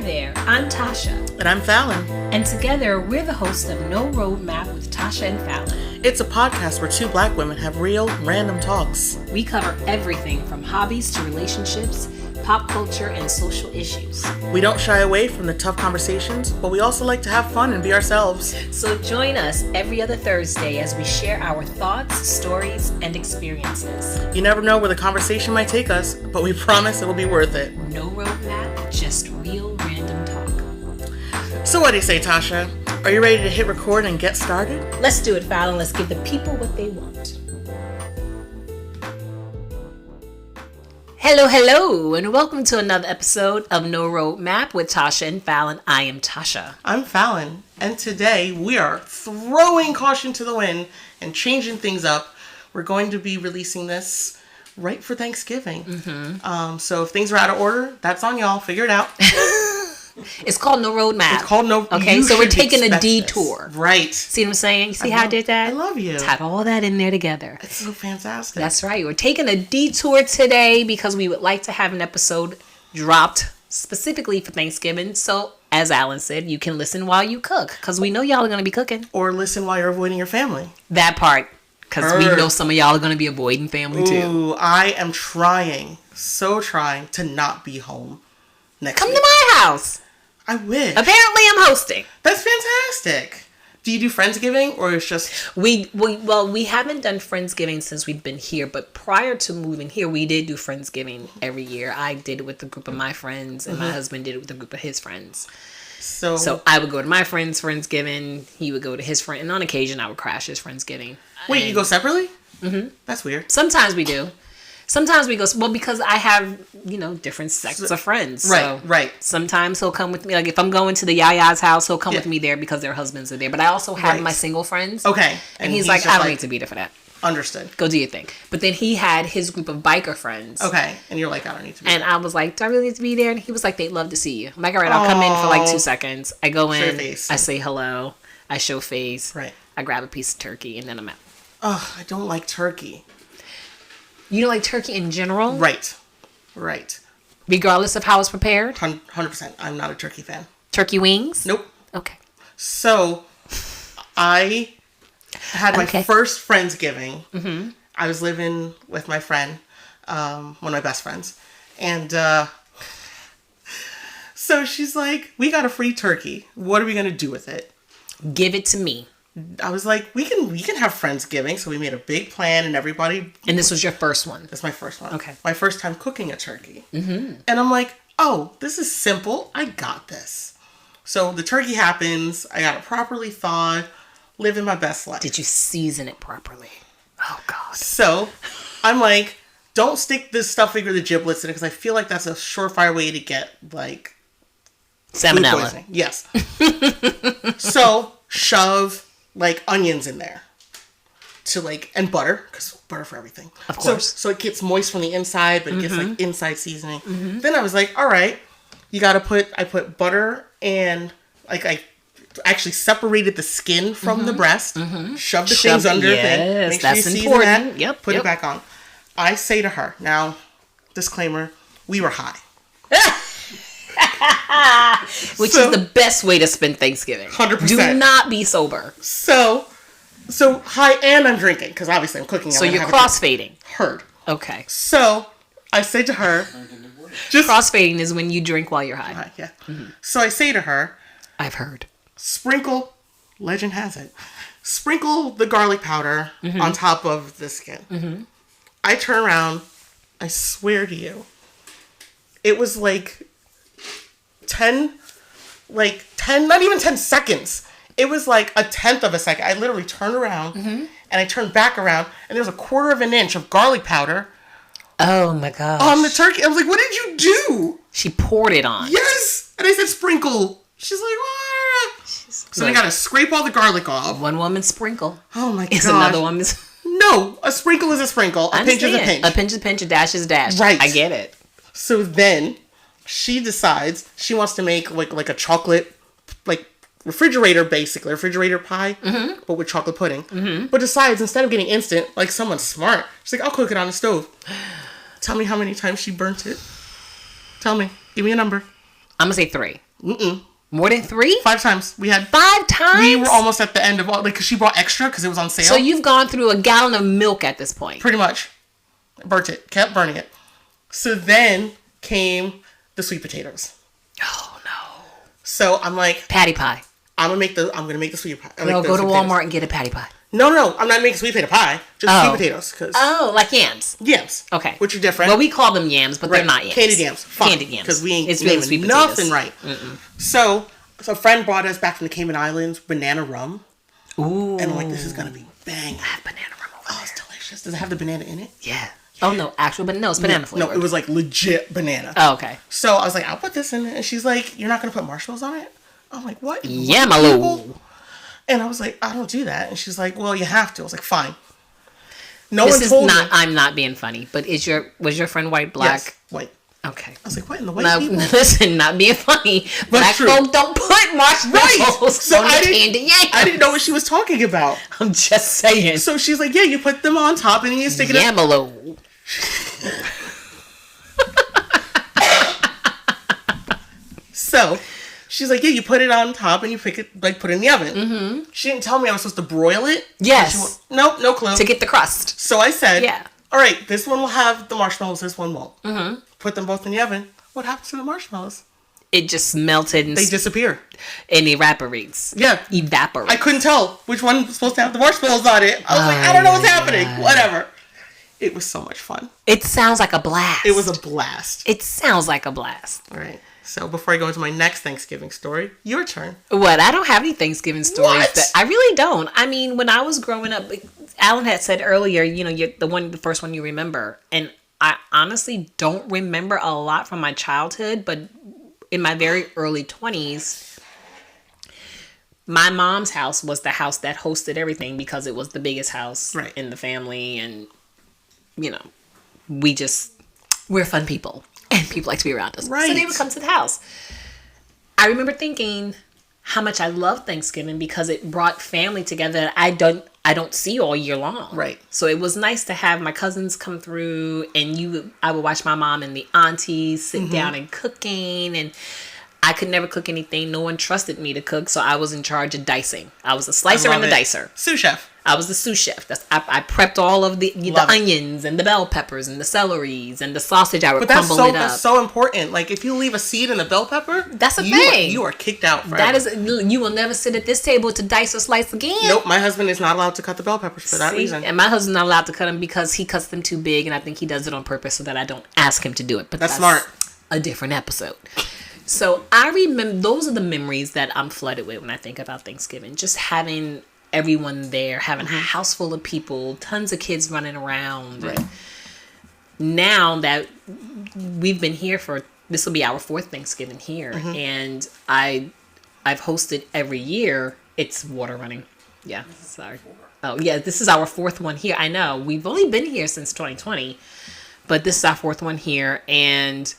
there, I'm Tasha. And I'm Fallon. And together, we're the hosts of No Roadmap with Tasha and Fallon. It's a podcast where two black women have real, random talks. We cover everything from hobbies to relationships, pop culture, and social issues. We don't shy away from the tough conversations, but we also like to have fun and be ourselves. So join us every other Thursday as we share our thoughts, stories, and experiences. You never know where the conversation might take us, but we promise it'll be worth it. No roadmap, just real random talk. So what do you say, Tasha? Are you ready to hit record and get started? Let's do it, Fallon. Let's give the people what they want. Hello, and welcome to another episode of No Roadmap with Tasha and Fallon. I am Tasha. I'm Fallon, and today we are throwing caution to the wind and changing things up. We're going to be releasing this right for Thanksgiving. So if things are out of order, that's on y'all. Figure it out. It's called No Roadmap. It's called No. Okay, so we're taking a detour. This. Right. See what I'm saying? You see how I did that? I love you. Tied all that in there together. It's so fantastic. That's right. We're taking a detour today because we would like to have an episode dropped specifically for Thanksgiving. So, as Alan said, you can listen while you cook because we know y'all are going to be cooking. Or listen while you're avoiding your family. That part. Because we know some of y'all are going to be avoiding family too. Ooh, I am trying to not be home next week. Come to my house. I wish. Apparently I'm hosting. That's fantastic. Do you do Friendsgiving or it's just... We haven't done Friendsgiving since we've been here, but prior to moving here, we did do Friendsgiving every year. I did it with a group of my friends and my husband did it with a group of his friends. So I would go to my friend's Friendsgiving, he would go to his friend, and on occasion I would crash his Friendsgiving. Wait, you go separately? Mm-hmm. That's weird. Sometimes we do. Sometimes we go, well, because I have, different sets of friends. Right. Sometimes he'll come with me. Like, if I'm going to the Yaya's house, he'll come with me there because their husbands are there. But I also have my single friends. Okay. And he's like, I don't need to be there for that. Understood. Go do your thing. But then he had his group of biker friends. Okay. And you're like, I don't need to be there. I was like, do I really need to be there? And he was like, they'd love to see you. I'm like, all right, I'll come in for like 2 seconds. I go in, I say hello, I show face. Right. I grab a piece of turkey, and then I'm out. Oh, I don't like turkey. You don't like turkey in general? Right. Regardless of how it's prepared? 100%. I'm not a turkey fan. Turkey wings? Nope. Okay. So, I had my first Friendsgiving. Mm-hmm. I was living with my friend, one of my best friends. And so she's like, we got a free turkey. What are we going to do with it? Give it to me. I was like, we can have Friendsgiving. So we made a big plan and everybody... And this was your first one? That's my first one. Okay. My first time cooking a turkey. Mm-hmm. And I'm like, oh, this is simple. I got this. So the turkey happens. I got it properly thawed. Living my best life. Did you season it properly? Oh, God. So I'm like, don't stick this stuffing or the giblets in it because I feel like that's a surefire way to get, like... Salmonella. Yes. So shove... like onions in there and butter, because butter for everything. Of course. So it gets moist from the inside, but it gets like inside seasoning. Mm-hmm. Then I was like, all right, I put butter and I actually separated the skin from the breast, shoved the things under the thing. Make sure that's important. That, put it back on. I say to her, now, disclaimer, we were high. Which is the best way to spend Thanksgiving. 100%. Do not be sober. So high and I'm drinking because obviously I'm cooking. So you're crossfading. Heard. Okay. So I say to her, crossfading is when you drink while you're high. Yeah. Mm-hmm. So I say to her, I've heard. Sprinkle, legend has it, sprinkle the garlic powder on top of the skin. Mm-hmm. I turn around. I swear to you, it was like 10, not even 10 seconds. It was like a tenth of a second. I literally turned around and I turned back around and there was 1/4 of an inch of garlic powder. Oh my gosh. On the turkey. I was like, what did you do? She poured it on. Yes. And I said, sprinkle. She's like, what? So I got to scrape all the garlic off. One woman's sprinkle. Oh my gosh. Is another woman's. No, a sprinkle is a sprinkle. A pinch is a pinch. A pinch is a pinch. A dash is a dash. Right. I get it. So then she decides she wants to make like a chocolate, like refrigerator pie, but with chocolate pudding. Mm-hmm. But decides instead of getting instant, like someone smart, she's like, I'll cook it on the stove. Tell me how many times she burnt it. Tell me. Give me a number. I'm going to say 3. More than 3? 5 times. We had 5 times. We were almost at the end of all, like, because she brought extra because it was on sale. So you've gone through a gallon of milk at this point. Pretty much. Burnt it. Kept burning it. So then came the sweet potatoes. Oh no. So I'm like, patty pie. I'm gonna make the sweet pie. Girl, go to Walmart and get a patty pie. No, I'm not making sweet potato pie. Just sweet potatoes. Like yams. Yams. Okay. Which are different. Well, we call them yams, but they're not yams. Candied yams. Fine. Candied yams. Because we ain't it's really sweet potatoes. Nothing right. So a friend brought us back from the Cayman Islands banana rum. Ooh. And I'm like, this is gonna be bang. I have banana rum over there. It's delicious. Does it have the banana in it? Yeah. Oh no, actual banana. No, it's banana flavor. No, it was like legit banana. Oh, okay. So I was like, I'll put this in it. And she's like, you're not gonna put marshmallows on it? I'm like, what? Yeah, my lord. And I was like, I don't do that. And she's like, well, you have to. I was like, fine. I'm not being funny, but was your friend white, black? Yes, white. Okay. I was like, what in the white people? Listen, not being funny. Black folk don't put marshmallows on the candy yams. I didn't know what she was talking about. I'm just saying. So she's like, yeah, you put them on top and you stick it up. Yamalo. So she's like, yeah, you put it on top and you put it in the oven. Mm-hmm. She didn't tell me I was supposed to broil it. Yes. Nope, no clue. To get the crust. So I said, yeah. All right, this one will have the marshmallows, this one won't. Mm-hmm. Put them both in the oven. What happens to the marshmallows? It just melted and they disappear. And evaporates. Yeah. Evaporates. I couldn't tell which one was supposed to have the marshmallows on it. I was like, I don't know what's happening. Whatever. It was so much fun. It sounds like a blast. It was a blast. It sounds like a blast. All right. So before I go into my next Thanksgiving story, your turn. What? I don't have any Thanksgiving stories. What? I really don't. I mean, when I was growing up, Alan had said earlier, you know, you're the first one you remember. And I honestly don't remember a lot from my childhood, but in my very early 20s, my mom's house was the house that hosted everything because it was the biggest house in the family. And, you know, we're fun people and people like to be around us. Right. So they would come to the house. I remember thinking how much I love Thanksgiving because it brought family together that I don't see all year long. Right. So it was nice to have my cousins come through and I would watch my mom and the aunties sit down and cooking, and I could never cook anything. No one trusted me to cook, so I was in charge of dicing. I was the slicer and the dicer. Sous chef. I was the sous chef. I prepped all of the onions and the bell peppers and the celeries and the sausage. I would crumble it up. That's so important. Like, if you leave a seed in the bell pepper, that's a thing. You are kicked out forever. That is, you will never sit at this table to dice or slice again. Nope, my husband is not allowed to cut the bell peppers for that reason. And my husband's not allowed to cut them because he cuts them too big, and I think he does it on purpose so that I don't ask him to do it. But that's smart. A different episode. So I remember, those are the memories that I'm flooded with when I think about Thanksgiving. Just having everyone there, having a house full of people, tons of kids running around. Right. Now that we've been here this will be our 4th Thanksgiving here, and I've hosted every year. It's water running. Yeah, sorry. Oh yeah, this is our 4th one here. I know we've only been here since 2020, but this is our 4th one here, and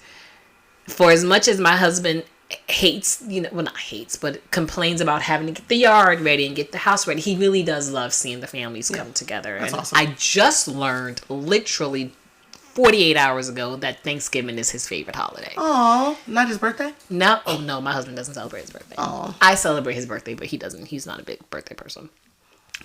for as much as my husband hates, not hates, but complains about having to get the yard ready and get the house ready, he really does love seeing the families come together. That's and awesome. I just learned literally 48 hours ago that Thanksgiving is his favorite holiday. Oh, not his birthday? No, no, my husband doesn't celebrate his birthday. Oh. I celebrate his birthday, but he doesn't. He's not a big birthday person.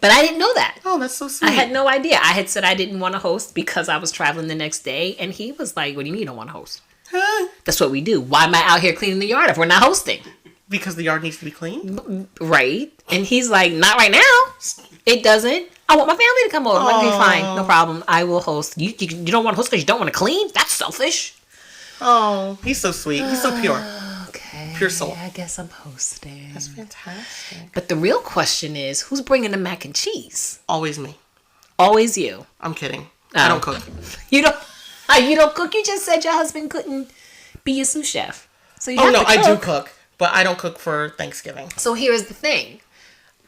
But I didn't know that. Oh, that's so sweet. I had no idea. I had said I didn't want to host because I was traveling the next day, and he was like, what do you mean you don't want to host? Huh? That's what we do. Why am I out here cleaning the yard if we're not hosting? Because the yard needs to be cleaned? Right. And he's like, not right now. It doesn't. I want my family to come over. I'm like, fine, no problem. I will host. You don't want to host because you don't want to clean? That's selfish. Oh, he's so sweet. He's so pure. Okay. Pure soul. I guess I'm hosting. That's fantastic. But the real question is, who's bringing the mac and cheese? Always me. Always you. I'm kidding. I don't cook. You don't cook? You just said your husband couldn't be a sous chef. So you have to cook. I do cook, but I don't cook for Thanksgiving. So here's the thing.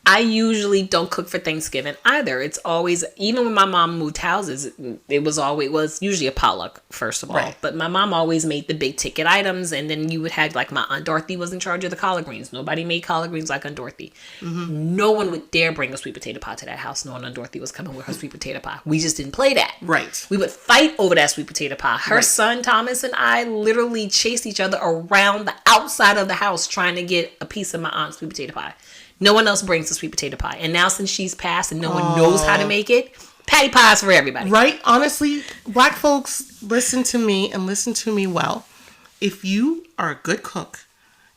I usually don't cook for Thanksgiving either. It's always, even when my mom moved houses, it was usually a potluck, first of all. Right. But my mom always made the big ticket items, and then you would have, like, my Aunt Dorothy was in charge of the collard greens. Nobody made collard greens like Aunt Dorothy. Mm-hmm. No one would dare bring a sweet potato pie to that house knowing Aunt Dorothy was coming with her sweet potato pie. We just didn't play that. Right. We would fight over that sweet potato pie. Her son, Thomas, and I literally chased each other around the outside of the house trying to get a piece of my aunt's sweet potato pie. No one else brings the sweet potato pie. And now since she's passed and no one knows how to make it, patty pies for everybody. Right? Honestly, Black folks, listen to me and listen to me well. If you are a good cook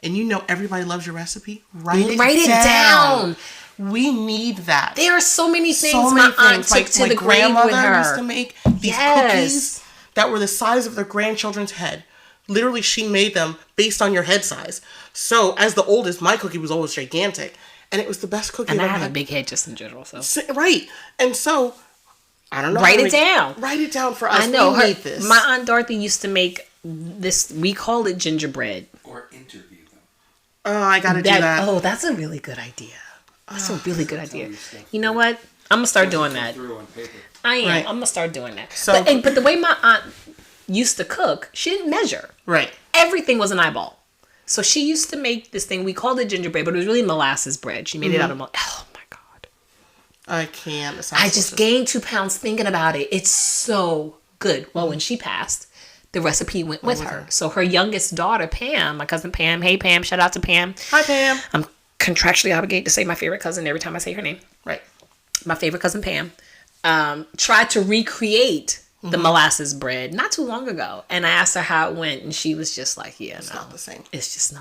and you know everybody loves your recipe, write it down. We need that. There are so many things my aunt took to the grave with her. Used to make these cookies that were the size of their grandchildren's head. Literally, she made them based on your head size. So, as the oldest, my cookie was always gigantic. And it was the best cookie I've ever had. And I have a big head just in general, so. Right. And so, I don't know. Write it down. Write it down for us. I know. We need this. My Aunt Dorothy used to make this, we call it gingerbread. Or interview them. Oh, I got to do that. Oh, that's a really good idea. That's a really good idea. You know what? I'm going to start doing that. I am. Right. I'm going to start doing that. So, but the way my aunt used to cook, she didn't measure. Right. Everything was an eyeball. So she used to make this thing, we called it gingerbread, but it was really molasses bread. She made it out of oh my God. I can't. I just gained 2 pounds thinking about it. It's so good. Well, when she passed, the recipe went with her. So her youngest daughter, Pam, my cousin Pam, hey Pam, shout out to Pam. Hi Pam. I'm contractually obligated to say my favorite cousin every time I say her name. Right. My favorite cousin Pam tried to recreate the molasses bread not too long ago, and I asked her how it went, and she was just like, "Yeah, it's not the same. It's just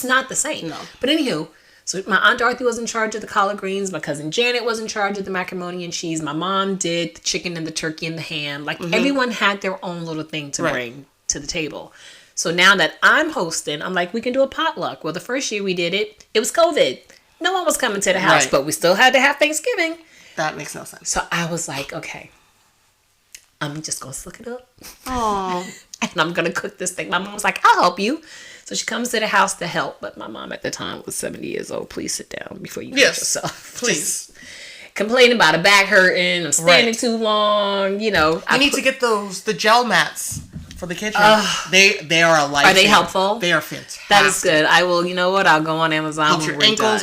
not the same." No. But anywho, so my Aunt Dorothy was in charge of the collard greens. My cousin Janet was in charge of the macaroni and cheese. My mom did the chicken and the turkey and the ham. Like everyone had their own little thing to bring to the table. So now that I'm hosting, I'm like, we can do a potluck. Well, the first year we did it, it was COVID. No one was coming to the house, but we still had to have Thanksgiving. That makes no sense. So I was like, okay, I'm just going to suck it up. Oh. And I'm going to cook this thing. My mom was like, I'll help you. So she comes to the house to help. But my mom at the time was 70 years old. Please sit down before you cut yourself. Please. Just complaining about a back hurting. I'm standing too long. You know. I need to get the gel mats for the kitchen. They are a life. Are they helpful? They are fantastic. That is good. I will, you know what? I'll go on Amazon. Help your ankles.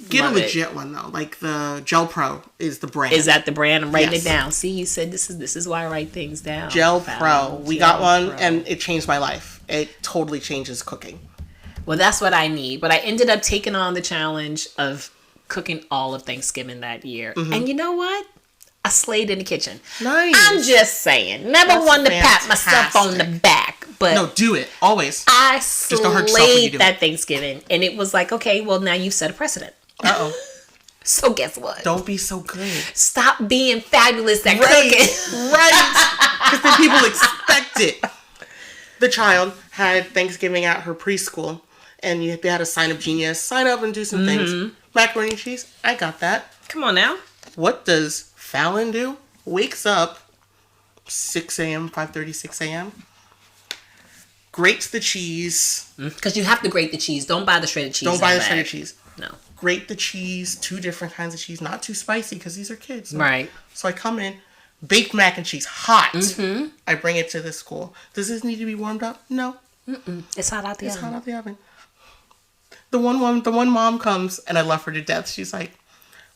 Get a legit one though. Like the Gel Pro is the brand. Is that the brand? I'm writing it down. See, you said this is why I write things down. Gel Pro. We got one and it changed my life. It totally changes cooking. Well, that's what I need. But I ended up taking on the challenge of cooking all of Thanksgiving that year. And you know what? I slayed in the kitchen. Nice. I'm just saying. Never one to pat myself on the back. But no, do it. Always. I slayed that Thanksgiving. And it was like, okay, well, now you've set a precedent. Uh-oh. So guess what? Don't be so good. Stop being fabulous at cooking. Right. Because then people expect it. The child had Thanksgiving at her preschool. And they had a sign up genius. Sign up and do some things. Macaroni and cheese. I got that. Come on now. What does Fallon do? Wakes up 6 a.m., 5:30, 6 a.m. Grates the cheese. Because you have to grate the cheese. Don't buy the shredded cheese. Don't buy the shredded cheese. No. Grate the cheese. 2 different kinds of cheese. Not too spicy because these are kids. Right. So I come in. Baked mac and cheese. Hot. I bring it to the school. Does this need to be warmed up? No. It's hot out the oven. It's hot out the oven. The one mom comes, and I love her to death. She's like,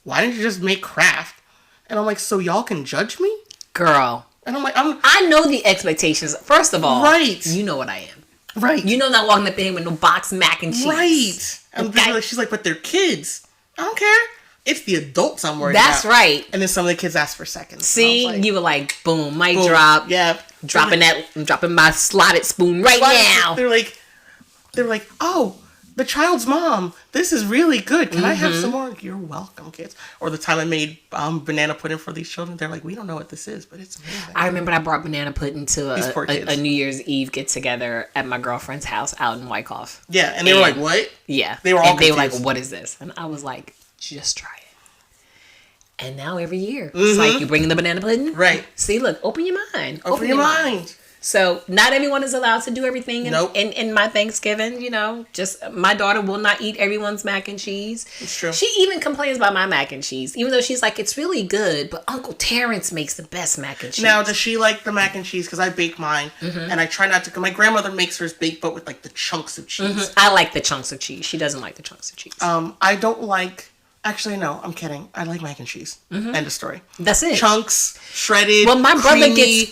why didn't you just make Kraft? And I'm like, so y'all can judge me? Girl. And I'm like, I know the expectations. First of all, right. You know what I am. Right. You know not walking up in with no box mac and cheese. Right. And she's like, but they're kids. I don't care. It's the adults I'm worried That's about. right. And then some of the kids ask for seconds. See, like, you were like, boom, mic drop. Yeah. I'm dropping my slotted spoon right now. They're like, oh, the child's mom, this is really good. Can I have some more? You're welcome, kids. Or the time I made banana pudding for these children, they're like, we don't know what this is, but it's amazing. I remember I brought banana pudding to a New Year's Eve get together at my girlfriend's house out in Wyckoff. Yeah, and they were like, what? Yeah. They were all confused. They were like, what is this? And I was like, just try it. And now every year, it's like, you bring in the banana pudding? Right. See, look, open your mind. Open your mind. So not everyone is allowed to do everything Nope. in my Thanksgiving, just my daughter will not eat everyone's mac and cheese. It's true. She even complains about my mac and cheese, even though she's like, it's really good, but Uncle Terrence makes the best mac and cheese. Now, does she like the mac and cheese? Because I bake mine, and I try not to, my grandmother makes hers baked, but with like the chunks of cheese. I like the chunks of cheese. She doesn't like the chunks of cheese. I don't like, actually, no, I'm kidding. I like mac and cheese. End of story. That's it. Chunks, shredded, well, my brother creamy,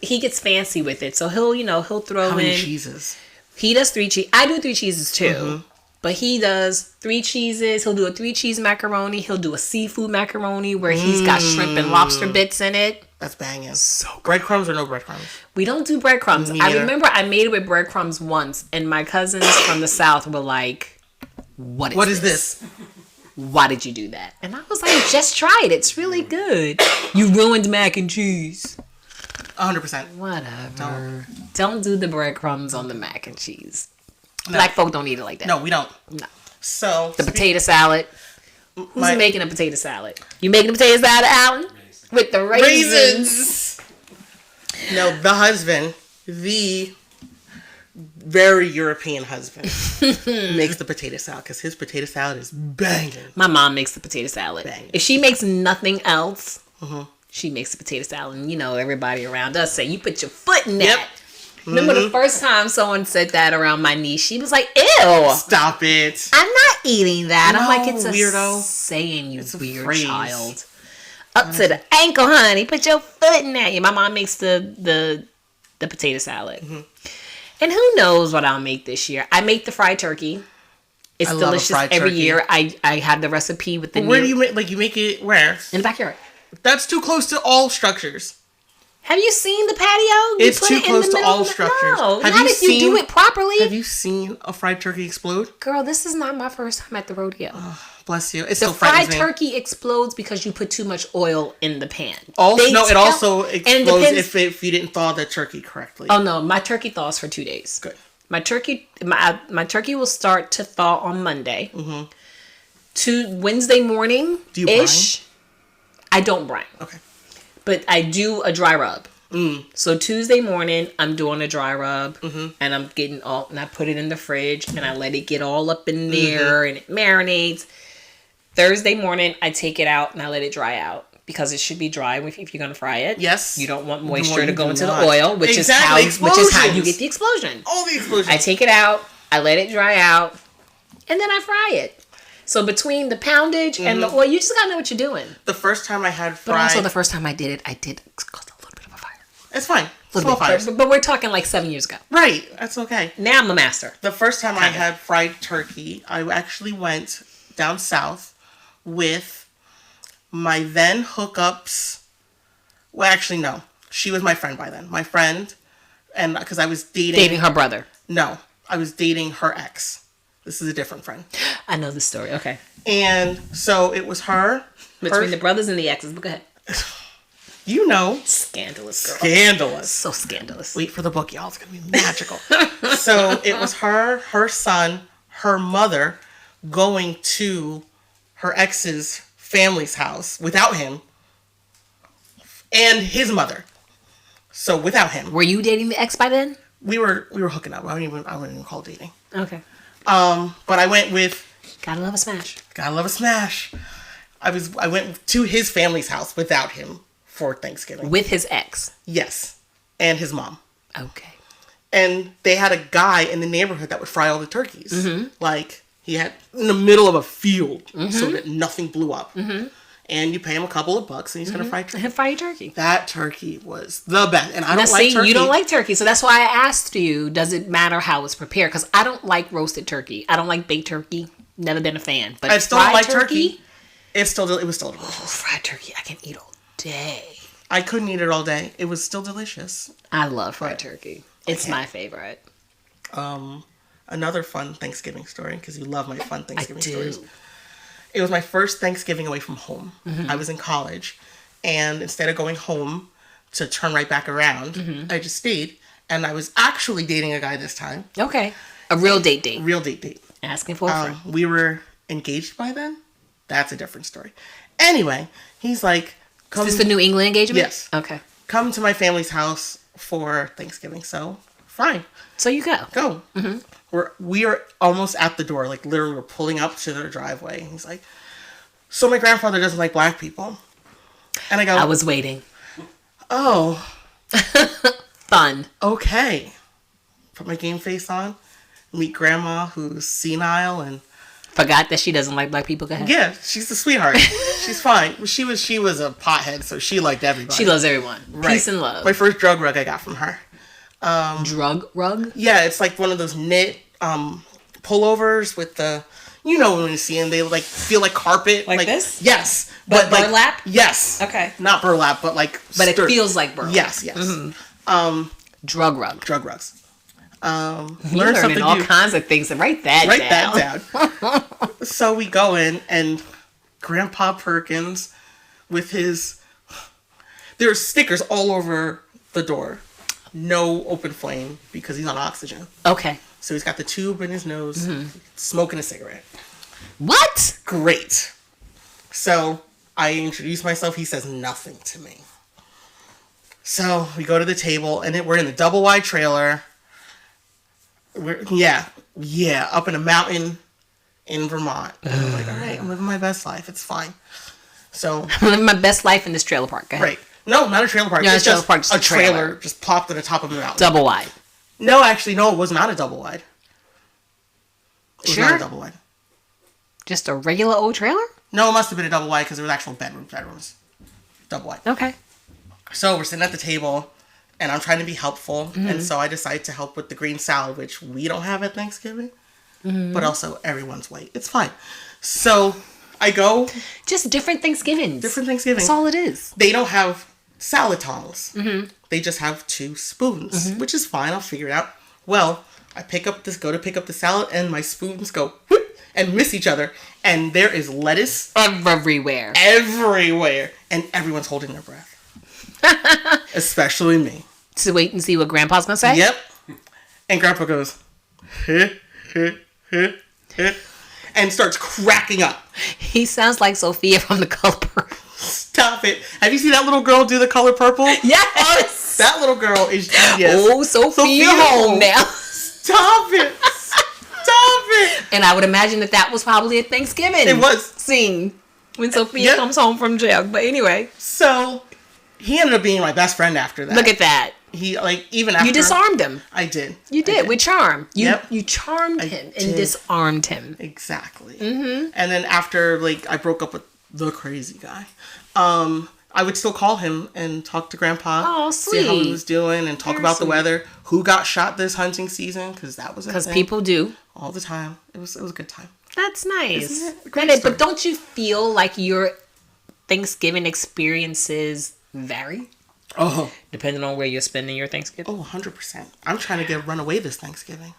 he gets fancy with it. So he'll throw how many in cheeses? He does 3 cheese. I do 3 cheeses too. But he does 3 cheeses. He'll do a 3 cheese macaroni. He'll do a seafood macaroni where he's got shrimp and lobster bits in it. That's banging. So good. Breadcrumbs or no breadcrumbs? We don't do breadcrumbs. I remember I made it with breadcrumbs once, and my cousins from the South were like, What is this? Why did you do that? And I was like, just try it. It's really good. You ruined mac and cheese. 100%. Whatever. Don't do the breadcrumbs on the mac and cheese. No. Black folk don't eat it like that. No, we don't. No. So the potato salad. Who's making a potato salad? You making a potato salad, Alan? With the raisins. No, the husband, the very European husband, makes the potato salad because his potato salad is banging. My mom makes the potato salad. Banging. If she makes nothing else, she makes the potato salad. And everybody around us say, you put your foot in that. Yep. Remember the first time someone said that around my niece, she was like, ew. Stop it. I'm not eating that. No, I'm like, it's a weirdo. saying, you it's weird phrase. Child. Up to the ankle, honey. Put your foot in that. Yeah, my mom makes the potato salad. And who knows what I'll make this year. I make the fried turkey. It's delicious every year. I have the recipe with the Where do you make, you make it where? In the backyard. That's too close to all structures. Have you seen the patio? It's too close to all structures. No, not if you do it properly. Have you seen a fried turkey explode? Girl, this is not my first time at the rodeo. Oh, bless you. It's the still fried turkey explodes because you put too much oil in the pan. It also explodes if you didn't thaw the turkey correctly. Oh no, my turkey thaws for 2 days. Good. My turkey will start to thaw on Monday. To Wednesday morning. Do you brine? I don't brine. Okay. But I do a dry rub. So Tuesday morning, I'm doing a dry rub, and I'm getting and I put it in the fridge, and I let it get all up in there, and it marinates. Thursday morning, I take it out, and I let it dry out, because it should be dry if you're going to fry it. Yes. You don't want moisture to go into the oil, which is how you get the explosion. All the explosions. I take it out, I let it dry out, and then I fry it. So between the poundage and the oil, you just gotta know what you're doing. The first time I had fried... But also the first time I did it, I did cause a little bit of a fire. It's fine. But we're talking like 7 years ago. Right. That's okay. Now I'm a master. The first time I had fried turkey, I actually went down south with my then hookups. Well, actually, no. She was my friend by then. My friend, and because I was dating her brother. No, I was dating her ex. This is a different friend. I know the story. Okay. And so it was her. Between the brothers and the exes. But go ahead. You know. Scandalous, girl. Scandalous. So scandalous. Wait for the book, y'all. It's going to be magical. So it was her son, her mother, going to her ex's family's house without him, and his mother. So without him. Were you dating the ex by then? We were hooking up. I wouldn't even call it dating. Okay. But I went with... Gotta love a smash. Gotta love a smash. I went to his family's house without him for Thanksgiving. With his ex? Yes. And his mom. Okay. And they had a guy in the neighborhood that would fry all the turkeys. Like, he had in the middle of a field so that nothing blew up. And you pay him a couple of bucks and he's going to fry turkey. He'll fry turkey. That turkey was the best. And I don't like turkey. You don't like turkey. So that's why I asked you, does it matter how it's prepared? Because I don't like roasted turkey. I don't like baked turkey. Never been a fan. But I still don't like turkey. It was still delicious. Fried turkey I can eat all day. I couldn't eat it all day. It was still delicious. I love fried turkey. It's my favorite. Another fun Thanksgiving story, because you love my fun Thanksgiving stories. It was my first Thanksgiving away from home. I was in college, and instead of going home to turn right back around, I just stayed, and I was actually dating a guy this time. Okay. A real date. Real date. Asking for a friend. We were engaged by then. That's a different story. Anyway, he's like... Is this the New England engagement? Yes. Okay. Come to my family's house for Thanksgiving. So, fine. So you go. Go. We are almost at the door. Like, literally, we're pulling up to their driveway. And he's like, so my grandfather doesn't like black people. And I go, I was waiting. Oh. Fun. Okay. Put my game face on. Meet grandma, who's senile and forgot that she doesn't like black people. Go ahead. Yeah, she's a sweetheart. She's fine. She was a pothead, so she liked everybody. She loves everyone. Right. Peace and love. My first drug rug I got from her. Drug rug? Yeah, it's like one of those knit pullovers with the, you know, when you see them, they like feel like carpet. Like this? Yes. But burlap? Like, yes. Okay. Not burlap, but like. But it feels like burlap. Yes. Mm-hmm. Drug rug. Drug rugs. Learn something all kinds of things. Write that down. So we go in, and Grandpa Perkins with his, there's stickers all over the door. No open flame because he's on oxygen. Okay. So he's got the tube in his nose, smoking a cigarette. What? Great. So I introduce myself. He says nothing to me. So we go to the table, and we're in the double wide trailer. Yeah, up in a mountain in Vermont. I'm like, all right, I'm living my best life. It's fine. So I'm living my best life in this trailer park. Go ahead. Right. No, not a trailer park. No, it's just a trailer just plopped at the top of the mountain. Double wide. No, actually, no, it was not a double wide. It was not a double wide. Just a regular old trailer? No, it must have been a double wide because there was actual bedrooms. Double wide. Okay. So we're sitting at the table, and I'm trying to be helpful, and so I decide to help with the green salad, which we don't have at Thanksgiving, but also everyone's white. It's fine. So I go. Just different Thanksgivings. Different Thanksgiving. That's all it is. They don't have salad tongs. They just have 2 spoons, which is fine. I'll figure it out. Well, I go to pick up the salad, and my spoons go whoop, and miss each other, and there is lettuce everywhere, and everyone's holding their breath. Especially me. To wait and see what Grandpa's gonna say? Yep. And Grandpa goes, and starts cracking up. He sounds like Sophia from The Color Purple. Stop it. Have you seen that little girl do The Color Purple? Yes. That little girl is genius. Oh, Sophia home now. Stop it. Stop it. And I would imagine that was probably a Thanksgiving. It was. Scene when Sophia comes home from jail. But anyway. So he ended up being my best friend after that. Look at that. He, like, even after... You disarmed him. I did. You did. With charm. You charmed I him did. and disarmed him. Exactly. And then after, like, I broke up with the crazy guy, I would still call him and talk to Grandpa. Oh, sweet. See how he was doing and talk about the weather. Who got shot this hunting season, because that was a thing. Because people do. All the time. It was a good time. That's nice. But don't you feel like your Thanksgiving experiences vary? Oh. Depending on where you're spending your Thanksgiving? Oh, 100%. I'm trying to run away this Thanksgiving.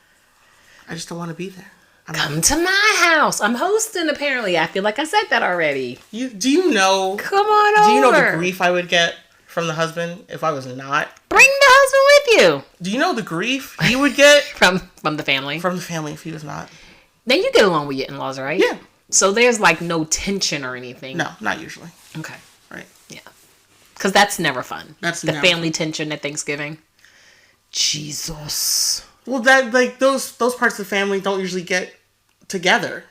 I just don't want to be there. Come to my house. I'm hosting, apparently. I feel like I said that already. Do you know... Come on over. Do you know the grief I would get from the husband if I was not? Bring the husband with you. Do you know the grief he would get? From the family? From the family if he was not. Then you get along with your in-laws, right? Yeah. So there's like no tension or anything? No, not usually. Okay. Right. Yeah. Because that's never fun. That's the family tension at Thanksgiving. Jesus. Well, that like those parts of the family don't usually get together.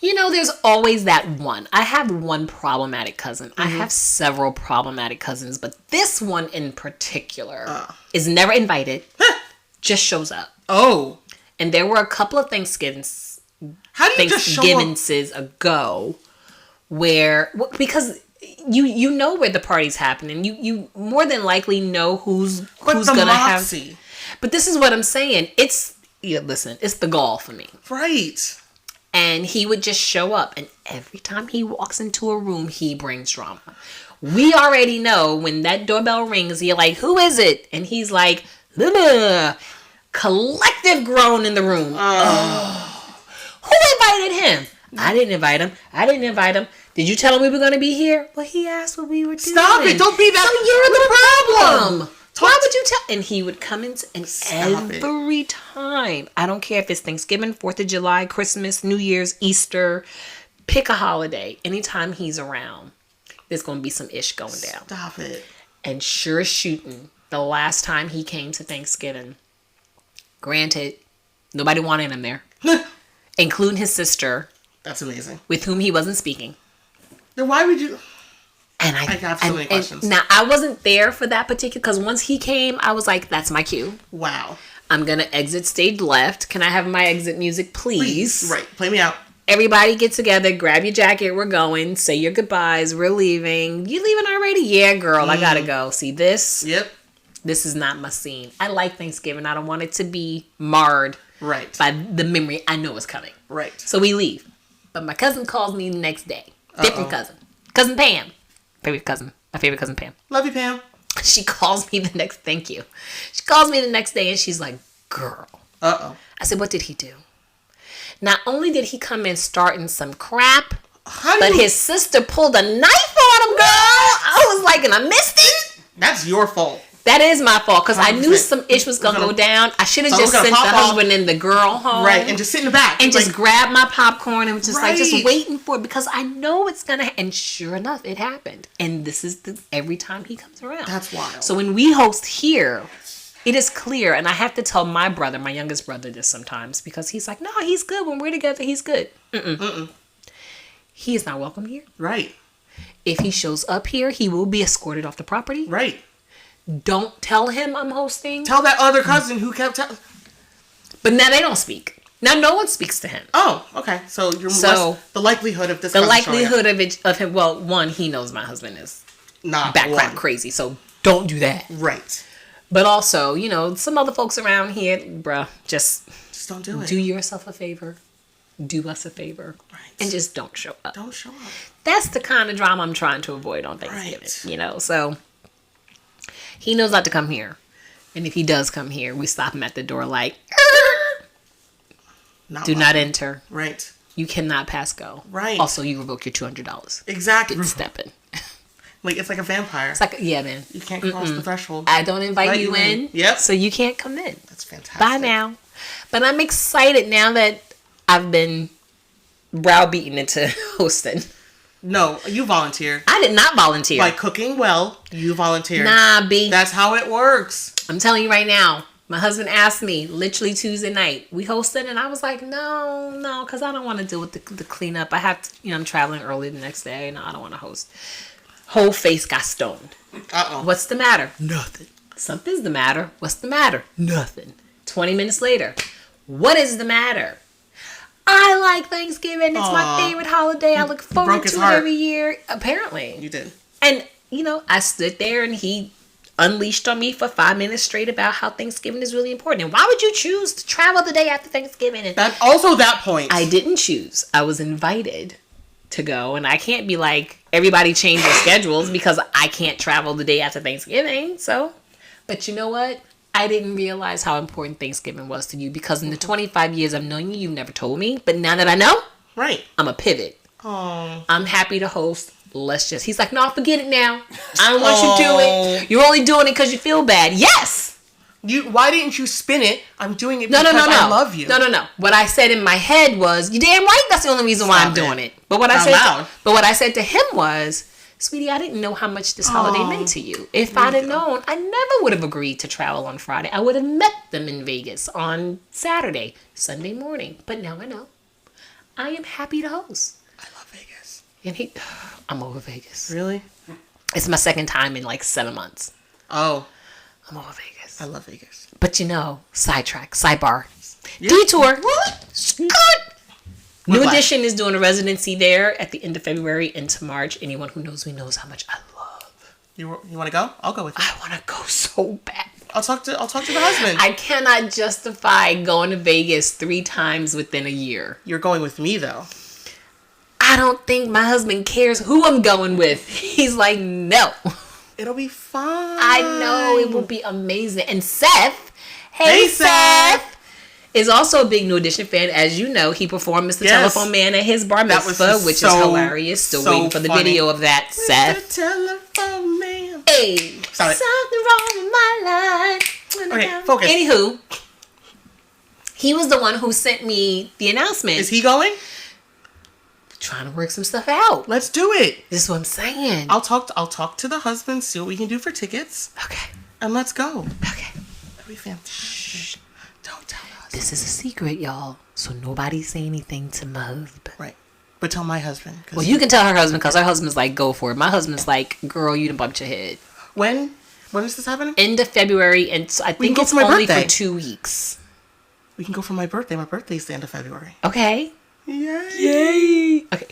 You know, there's always that one. I have one problematic cousin. I have several problematic cousins, but this one in particular is never invited. Just shows up. Oh. And there were a couple of Thanksgivings ago where, because you know where the party's happening. You more than likely know who's gonna have. But this is what I'm saying. It's the gall for me. Right. And he would just show up, and every time he walks into a room, he brings drama. We already know when that doorbell rings, you're like, who is it? And he's like, ugh. Collective groan in the room. Who invited him? I didn't invite him. Did you tell him we were going to be here? Well, he asked what we were doing. Stop it. Don't be that. So you're the problem. Why would you tell? And he would come in and every time. I don't care if it's Thanksgiving, 4th of July, Christmas, New Year's, Easter. Pick a holiday. Anytime he's around, there's going to be some ish going down. Stop it. And sure as shooting, the last time he came to Thanksgiving. Granted, nobody wanted him there, including his sister. That's amazing. With whom he wasn't speaking. Then why would you? And I have so many questions. Now, I wasn't there for that particular, because once he came, I was like, that's my cue. Wow. I'm going to exit stage left. Can I have my exit music, please? Right. Play me out. Everybody get together, grab your jacket, we're going, say your goodbyes, we're leaving. You leaving already? Yeah, girl, I gotta go. See this? Yep. This is not my scene. I like Thanksgiving. I don't want it to be marred by the memory I know is coming. Right. So we leave. But my cousin calls me the next day. Different cousin. Cousin Pam. Favorite cousin. My favorite cousin Pam. Love you, Pam. She calls me the next... Thank you. She calls me the next day and she's like, girl. Uh-oh. I said, what did he do? Not only did he come in starting some crap, but his sister pulled a knife on him, girl. I was like, and I missed it. That's your fault. That is my fault, because I knew some ish was going to go down. I should have just sent the husband and the girl home. Right, and just sit in the back. And just grab my popcorn and was just like, just waiting for it, because I know it's going to, and sure enough, it happened. And this is every time he comes around. That's wild. So when we host here, it is clear, and I have to tell my brother, my youngest brother, this sometimes, because he's like, no, he's good. When we're together, he's good. He is not welcome here. Right. If he shows up here, he will be escorted off the property. Right. Don't tell him I'm hosting. Tell that other cousin who kept telling. But now they don't speak. Now no one speaks to him. Oh, okay. So the likelihood of this. The likelihood of him. Well, one, he knows my husband is not backcrack crazy, so don't do that. Right. But also, some other folks around here, bruh, just don't do it. Do yourself a favor. Do us a favor. Right. And just don't show up. Don't show up. That's the kind of drama I'm trying to avoid on Thanksgiving. Right. So he knows not to come here. And if he does come here, we stop him at the door like, do not enter. Right. You cannot pass go. Right. Also, you revoke your $200. Exactly. Didn't step in. It's like a vampire. It's like, yeah, man. You can't cross the threshold. I don't invite you in. Yep. So you can't come in. That's fantastic. Bye now. But I'm excited now that I've been browbeaten into hosting. No, you volunteered. I did not volunteer. By cooking well, you volunteered. Nah, B. That's how it works. I'm telling you right now. My husband asked me literally Tuesday night. We hosted, and I was like, no, because I don't want to deal with the cleanup. I have to, I'm traveling early the next day. No, I don't want to host. Whole face got stoned. Uh-oh. What's the matter? Nothing. Something's the matter. What's the matter? Nothing. 20 minutes later. What is the matter? I like Thanksgiving. It's my favorite holiday. I look forward to it every year. Apparently. You did. And, I stood there and he unleashed on me for 5 minutes straight about how Thanksgiving is really important. And why would you choose to travel the day after Thanksgiving? And that point. I didn't choose. I was invited to go. And I can't be like, everybody change their schedules because I can't travel the day after Thanksgiving. So, but you know what? I didn't realize how important Thanksgiving was to you because in the 25 years I've known you, you've never told me. But now that I know, right, I'm a pivot. Oh, I'm happy to host. He's like, no, forget it now. I don't want you to do it. You're only doing it because you feel bad. Yes. Why didn't you spin it? I'm doing it because I love you. No. What I said in my head was, you damn right. That's the only reason why I'm doing it. But what I said to him was, sweetie, I didn't know how much this holiday meant to you. If I'd have known, I never would have agreed to travel on Friday. I would have met them in Vegas on Saturday, Sunday morning. But now I know. I am happy to host. I love Vegas. And I'm over Vegas. Really? It's my second time in like 7 months. Oh. I'm over Vegas. I love Vegas. But sidebar. Yep. Detour. What? Good. New Edition is doing a residency there at the end of February into March. Anyone who knows me knows how much I love. You want to go? I'll go with you. I want to go so bad. I'll talk to the husband. I cannot justify going to Vegas 3 times within a year. You're going with me though. I don't think my husband cares who I'm going with. He's like, no. It'll be fine. I know it will be amazing. And Seth, hey Seth, is also a big New Edition fan. As you know, he performed Mr. Telephone Man at his bar mitzvah, which is hilarious. Still waiting for the video of that, Seth. Mr. Telephone Man. Hey, something wrong with my life. Okay, focus. Anywho, he was the one who sent me the announcement. Is he going? Trying to work some stuff out. Let's do it. This is what I'm saying. I'll talk to the husband, see what we can do for tickets. Okay. and let's go. Okay. That'd be fantastic. Don't tell us. This is a secret, y'all. So nobody say anything to my husband. Right. But tell my husband. Well, you can tell her husband because her husband's like, go for it. My husband's like, girl, you done bumped your head. When is this happening? End of February, and I think it's only for 2 weeks. We can go for my birthday. My birthday's the end of February. Okay. Yay. Okay.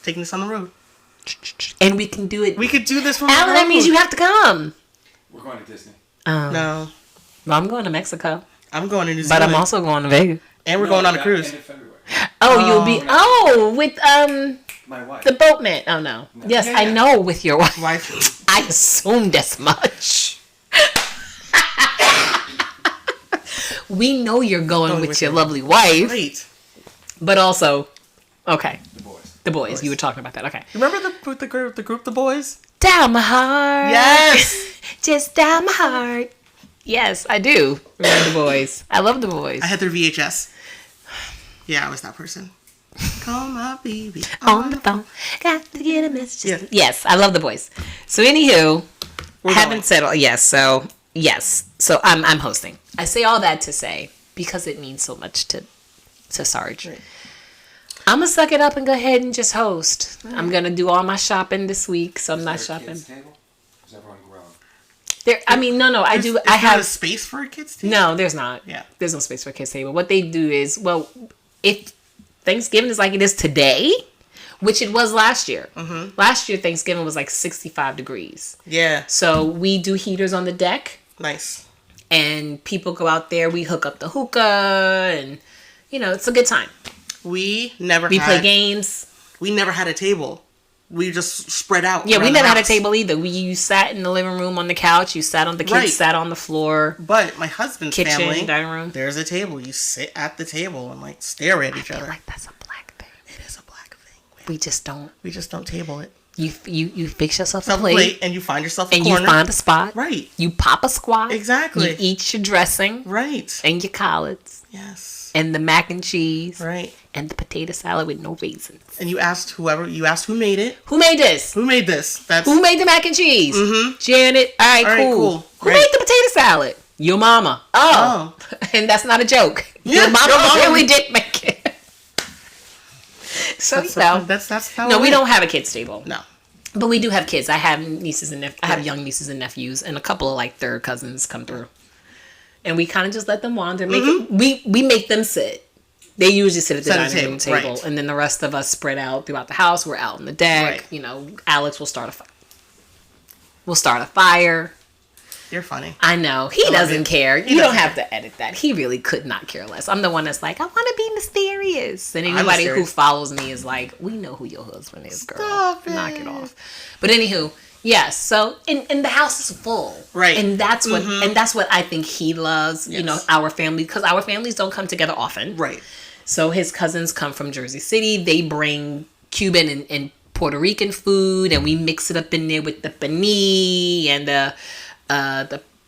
Taking this on the road. And we can do it. We could do this from Alan, that means you have to come. We're going to Disney. No. Well, I'm going to Mexico. I'm going to New Zealand. But I'm also going to Vegas. And we're going on a cruise. End of February. You'll be... with, My wife. the boatman. Oh, no. Yes, Yeah. I know with your wife. Wife. I assumed as much. We know you're going with your lovely wife. Great. But also... Okay. The boys. The boys. You were talking about that. Okay. Remember the group, the boys? Down my heart. Yes. Just down my heart. Yes, I do. Remember the boys. I love the boys. I had their VHS. Yeah, I was that person. Call my baby on the phone. Got to get a message. Yeah. Yes, I love the boys. So anywho, We're haven't going. settled. Yes, so yes. So I'm hosting. I say all that to say because it means so much to Sarge. Right. I'm gonna suck it up and go ahead and just host. I'm gonna do all my shopping this week, so I'm not shopping. Kids table? Is everyone grown? There, I mean, no. I do. Is I there have a space for a kids' table? No, there's not. Yeah. There's no space for a kids table. What they do is, well, if Thanksgiving is like it is today, which it was last year. Mm-hmm. Last year, Thanksgiving was like 65 degrees. Yeah. So we do heaters on the deck. Nice. And people go out there. We hook up the hookah. And, it's a good time. We play games. We never had a table. We just spread out. Yeah, we around never the had a house. table either. You sat in the living room on the couch. You sat on the kids, Right. sat on the floor. But my husband's Kitchen, family, dining room. there's a table. You sit at the table and like stare at each I feel other. like that's a black thing. It is a black thing. We just don't table it. You fix yourself a Plate plate. and you find yourself a And corner. you find a spot. Right. You pop a squat. Exactly. You eat your dressing. Right. And your collards. Yes. And the mac and cheese. Right. And the potato salad with no raisins. And you asked who made it. Who made this? Who made this? Who made the mac and cheese? Mm-hmm. Janet. All right, cool. Who Great. made the potato salad? Your mama. Oh. And that's not a joke. Yeah, your mama your mama. really did make it. So, that's how no, it we is. don't have a kids table. No. But we do have kids. I have nieces and I have young nieces and nephews, and a couple of like third cousins come through, and we kind of just let them wander. We make them sit. They usually sit at the dining room table, right. and then the rest of us spread out throughout the house. We're out on the deck. Right. Alex will start a fire. We'll start a fire. You're funny. I know. He doesn't care. You doesn't don't have to edit that. He really could not care less. I'm the one that's like, I want to be mysterious. And anybody who mysterious. follows me is like, we know who your husband is, girl. Stop it. Knock it off. But anywho, yes. So, and the house is full. Right. And that's what, and that's what I think he loves, Yes. our family, because our families don't come together often. Right. So his cousins come from Jersey City. They bring Cuban and Puerto Rican food, and we mix it up in there with the panini and the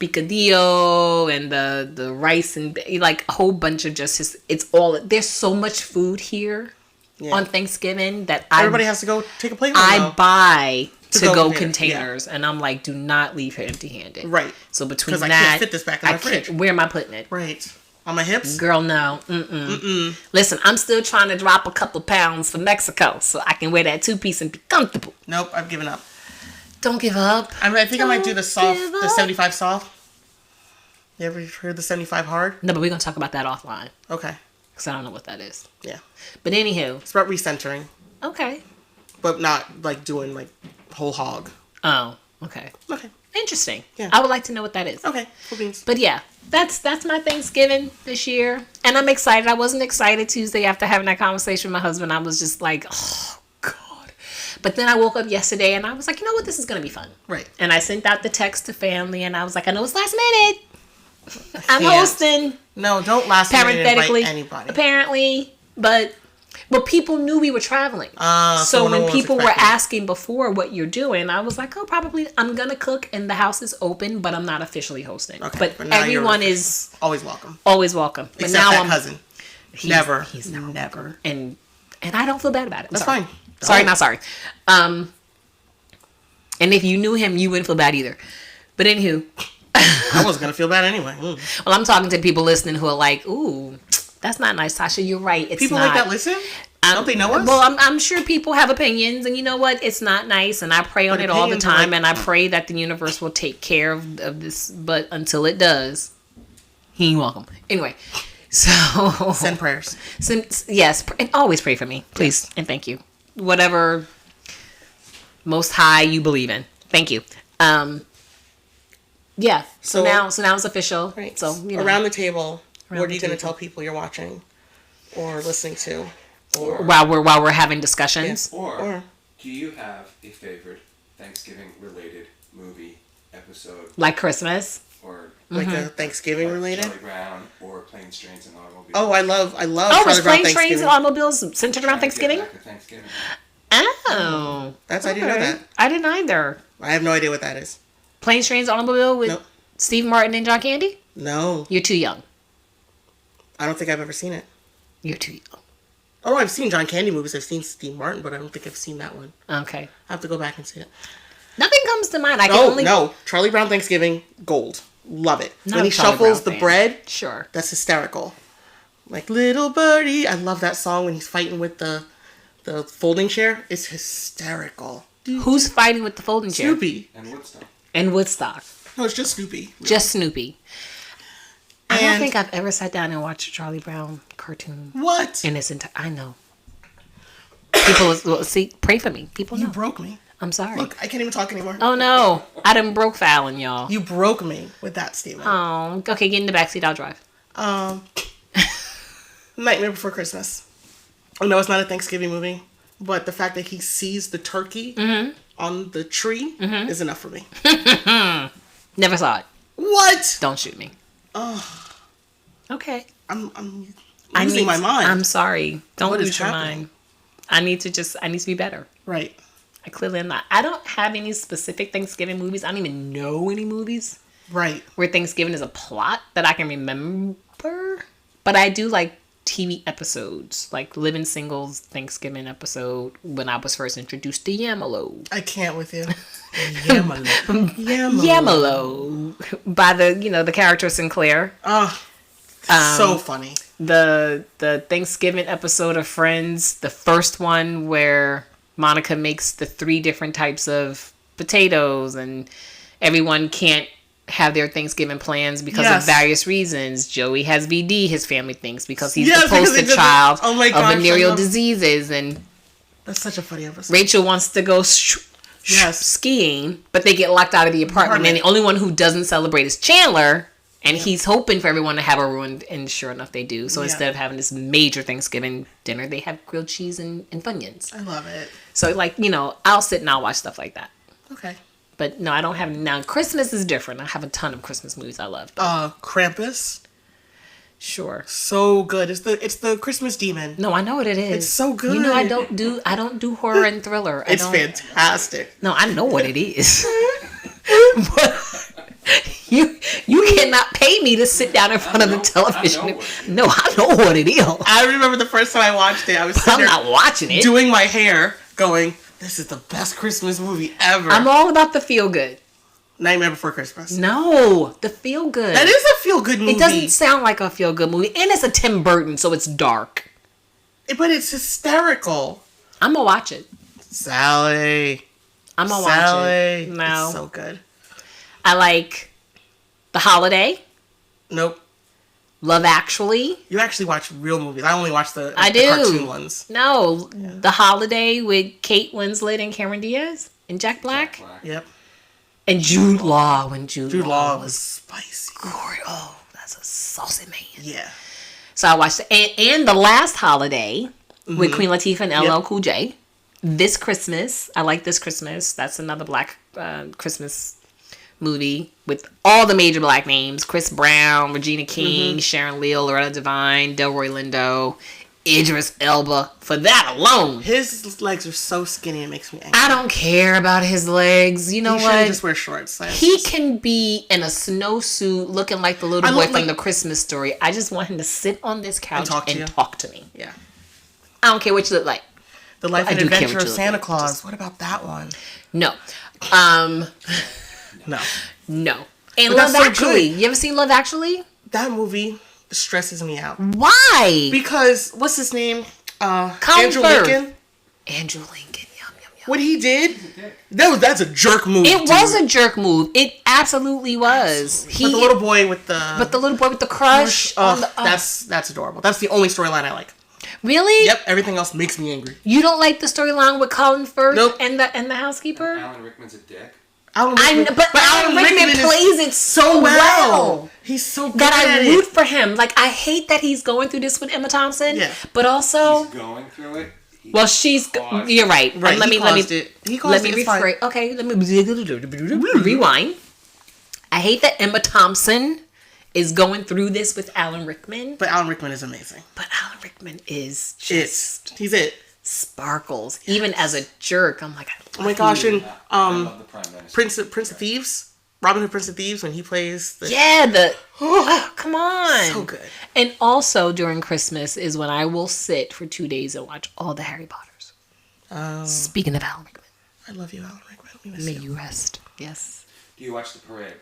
picadillo and the rice and like a whole bunch of there's so much food here on Thanksgiving that everybody has to go take a plate home. I buy to-go containers. containers, and I'm like, do not leave here empty-handed. Right. So between that, I can't fit this back in my fridge. Where am I putting it? Right. On my hips? Girl, no. Listen, I'm still trying to drop a couple pounds for Mexico so I can wear that two-piece and be comfortable. Nope, I've given up. Don't give up. I think I might do the soft, give the up. 75 soft. You ever heard the 75 hard? No, but we're going to talk about that offline. Okay. Because I don't know what that is. Yeah. But anywho. It's about recentering. Okay. But not like doing like whole hog. Oh, okay. Okay. Interesting. Yeah. I would like to know what that is. Okay. Cool beans. But yeah, that's my Thanksgiving this year. And I'm excited. I wasn't excited Tuesday after having that conversation with my husband. I was just like, oh, God. But then I woke up yesterday and I was like, you know what? This is going to be fun. Right. And I sent out the text to family and I was like, I know it's last minute. I'm can't. hosting. No, don't last minute Parenthetically. invite anybody. Apparently. But people knew we were traveling. So no one when was people were expecting. asking before what you're doing, I was like, oh, probably I'm going to cook and the house is open, but I'm not officially hosting. Okay, But now everyone you're is always welcome. always welcome. But Except now that I'm cousin. he's Never. never. And I don't feel bad about it. That's sorry. fine. Sorry, Don't. not sorry. And if you knew him, you wouldn't feel bad either. But anywho, I wasn't gonna feel bad anyway. Well, I'm talking to people listening who are like, ooh, that's not nice, Tasha. You're right. It's people not. like that listen? Don't they know us? Well, I'm sure people have opinions, and you know what? It's not nice, and I pray on it all the time, and I pray that the universe will take care of this. But until it does, he ain't welcome. Anyway, so send prayers. Yes, and always pray for me, please, and thank you. Whatever Most High you believe in, thank you. Yeah. So now it's official. Right. So around the table, what are you going to tell people you're watching or listening to? Or while we're having discussions. Yeah. Or do you have a favorite Thanksgiving related movie episode? Like Christmas? Or like a Thanksgiving related? Charlie Brown or Planes, Trains, and Automobiles. Oh, I love Oh, was Planes, Trains, and Automobiles centered around Thanksgiving? Thanksgiving? Oh. I didn't know that. I didn't either. I have no idea what that is. Planes, Trains, Automobile with Steve Martin and John Candy? No. You're too young. I don't think I've ever seen it. You're too young. Oh, I've seen John Candy movies. I've seen Steve Martin, but I don't think I've seen that one. Okay. I have to go back and see it. Nothing comes to mind. No. Charlie Brown Thanksgiving, gold. Love it. Not when he Charlie shuffles Brown the fan. bread. Sure. That's hysterical. Like, little birdie. I love that song when he's fighting with the folding chair. It's hysterical. Who's fighting with the folding chair? Snoopy. And Woodstock. No, it's just Snoopy. Just Snoopy. I don't think I've ever sat down and watched a Charlie Brown cartoon. What? In its entire... I know. People, see, pray for me. People know. You broke me. I'm sorry. Look, I can't even talk anymore. Oh, no. I done broke Fallon, y'all. You broke me with that statement. Oh, okay, get in the backseat. I'll drive. Nightmare Before Christmas. I know it's not a Thanksgiving movie, but the fact that he sees the turkey on the tree is enough for me. Never saw it. What? Don't shoot me. Oh. Okay. I'm losing my mind. I'm sorry. Don't lose your happening? mind. I need to be better. Right. I clearly am not. I don't have any specific Thanksgiving movies. I don't even know any movies. Right. Where Thanksgiving is a plot that I can remember. But I do like TV episodes. Like Living Single's Thanksgiving episode when I was first introduced to Yamalo. I can't with you. Yamalo. Yamalo. By the character Sinclair. Oh. So funny. The Thanksgiving episode of Friends, the first one where Monica makes the 3 different types of potatoes and everyone can't have their Thanksgiving plans because of various reasons. Joey has VD, his family thinks, because he's the poster child of venereal diseases. And that's such a funny episode. Rachel wants to go skiing, but they get locked out of the apartment. And the only one who doesn't celebrate is Chandler. And he's hoping for everyone to have a ruined, and sure enough, they do. So instead of having this major Thanksgiving dinner, they have grilled cheese and Funyuns. I love it. So, I'll sit and I'll watch stuff like that. Okay. But no, I don't have... Now, Christmas is different. I have a ton of Christmas movies I love. Krampus. Sure. So good. It's the Christmas demon. No, I know what it is. It's so good. I don't do horror and thriller. It's fantastic. No, I know what it is. But... You cannot pay me to sit down in front of the television. No, I know what it is. I remember the first time I watched it. I was I'm not watching it. Doing my hair, going, this is the best Christmas movie ever. I'm all about the feel good. Nightmare Before Christmas. No, the feel good. That is a feel good movie. It doesn't sound like a feel good movie, and it's a Tim Burton, so it's dark. But it's hysterical. I'm gonna watch it. Sally. I'm gonna watch it. No, it's so good. I like The Holiday. Nope. Love Actually. You actually watch real movies. I only watch the cartoon ones. No. Yeah. The Holiday with Kate Winslet and Cameron Diaz and Jack Black. Yep. And Jude Law when Jude Law was spicy. Oh, that's a saucy man. Yeah. So I watched it. And The Last Holiday with Queen Latifah and LL Cool J. This Christmas. I like This Christmas. That's another black Christmas movie with all the major black names: Chris Brown, Regina King, Sharon Leal, Loretta Devine, Delroy Lindo, Idris Elba. For that alone, his legs are so skinny it makes me angry. I don't care about his legs. You know what? He just wear shorts. He can be in a snowsuit looking like the little boy from The Christmas Story. I just want him to sit on this couch and talk to me. Yeah. I don't care what you look like. The Life and Adventure of Santa Claus. What about that one? No. No. And But Love that's so Actually. good. You ever seen Love Actually? That movie stresses me out. Why? Because, what's his name? Colin Andrew Firth. Lincoln. Andrew Lincoln. Yum, yum, yum. What he did, that's a jerk move. It was a jerk move. It absolutely was. But the little boy with the crush. That's adorable. That's the only storyline I like. Really? Yep. Everything else makes me angry. You don't like the storyline with Colin Firth Nope. and the housekeeper? Alan Rickman's a dick. Alan Rickman, but Alan Rickman plays it so well. He's so good That at I it. root for him. Like, I hate that he's going through this with Emma Thompson. Yeah. But also, He's going through it. well, you're right. Right, Let me He caused it. Okay, let me rewind. I hate that Emma Thompson is going through this with Alan Rickman. But Alan Rickman is amazing. But Alan Rickman is just He's it. sparkles. Even as a jerk, I'm like, Oh my gosh, and I love the Prime Minister. Prince of Thieves, Robin Hood, Prince of Thieves, when he plays the come on. so good. And also during Christmas is when I will sit for 2 days and watch all the Harry Potters. Speaking of Alan Rickman, I love you, Alan Rickman. We miss may you. you rest. Yes. Do you watch the parade?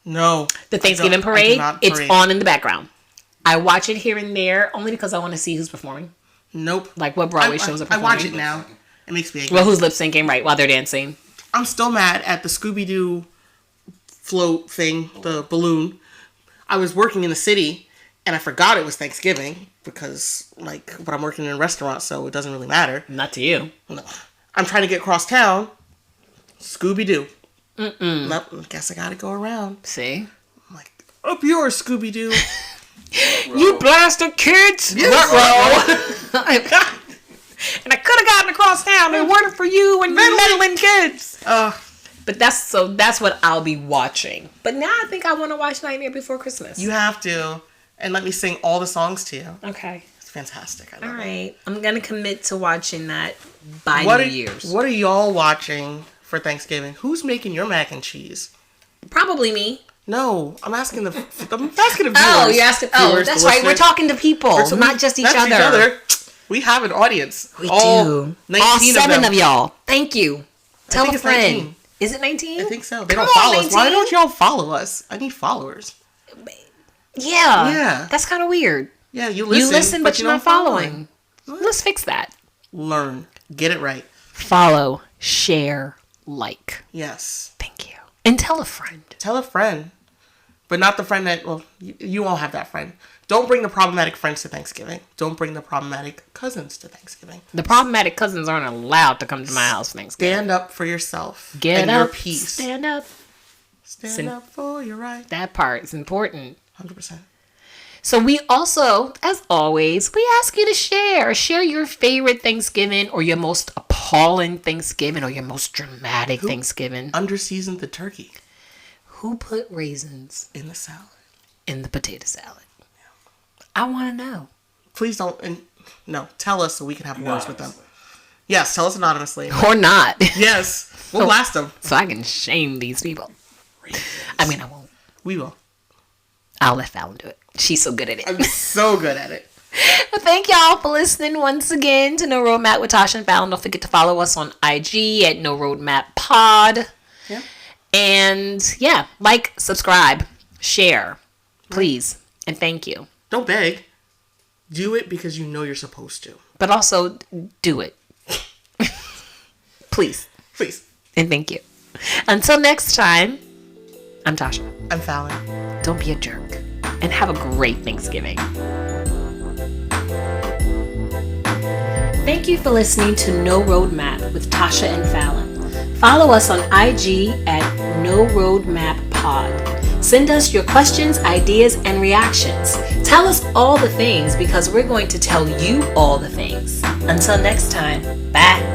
No, The Thanksgiving I parade, do not it's parade. on in the background. I watch it here and there only because I want to see who's performing. Nope. Like what Broadway shows are I performing. watch it now. It makes me angry. Well, who's lip syncing right while they're dancing? I'm still mad at the Scooby-Doo float thing, the balloon. I was working in the city, and I forgot it was Thanksgiving because, but I'm working in a restaurant, so it doesn't really matter. Not to you. No. I'm trying to get across town. Scooby-Doo. Nope, guess I gotta go around. See? I'm like, up yours, Scooby-Doo. You blasted kids! Yes. Ruh-roh. And I could have gotten across town if it weren't for you and your meddling kids. But that's what I'll be watching. But now I think I want to watch Nightmare Before Christmas. You have to. And let me sing all the songs to you. Okay. It's fantastic. I love All it. right. I'm going to commit to watching that by What New are, Year's. What are y'all watching for Thanksgiving? Who's making your mac and cheese? Probably me. No, I'm asking the viewers. Oh, you're asking. Viewers, That's the right. We're listeners. talking to people, not just each That's other. We have an audience. We all do. 19 All of 7 them. of y'all. Thank you. Tell think a it's friend. 19. Is it 19? I think so. They Come don't on, follow us. Why 19? don't y'all follow us? I need followers. Yeah. Yeah. That's kind of weird. Yeah, you listen, but you're don't not following. Let's fix that. Learn. Get it right. Follow, share, like. Yes. Thank you. And tell a friend. Tell a friend. But not the friend that, you won't have that friend. Don't bring the problematic friends to Thanksgiving. Don't bring the problematic cousins to Thanksgiving. The problematic cousins aren't allowed to come to my house for Thanksgiving. Stand up for yourself. Get and up. your peace. Stand up. Stand up for your right. That part is important. 100%. So we also, as always, we ask you to share. Share your favorite Thanksgiving or your most appalling Thanksgiving or your most dramatic Thanksgiving. Underseasoned the turkey. Who put raisins In the salad. in the potato salad? I want to know. Please don't. No, tell us so we can have words with them. Yes, tell us anonymously. Or not. Yes, we'll blast them. So I can shame these people. I mean, I won't. We will. I'll let Fallon do it. She's so good at it. I'm so good at it. Well, thank y'all for listening once again to No Roadmap with Tasha and Fallon. Don't forget to follow us on IG at No Roadmap Pod. Yeah. And yeah, like, subscribe, share, please, and thank you. Don't beg. Do it because you know you're supposed to. But also do it. Please. Please. And thank you. Until next time, I'm Tasha. I'm Fallon. Don't be a jerk. And have a great Thanksgiving. Thank you for listening to No Roadmap with Tasha and Fallon. Follow us on IG at No Roadmap Pod. Send us your questions, ideas, and reactions. Tell us all the things because we're going to tell you all the things. Until next time, bye.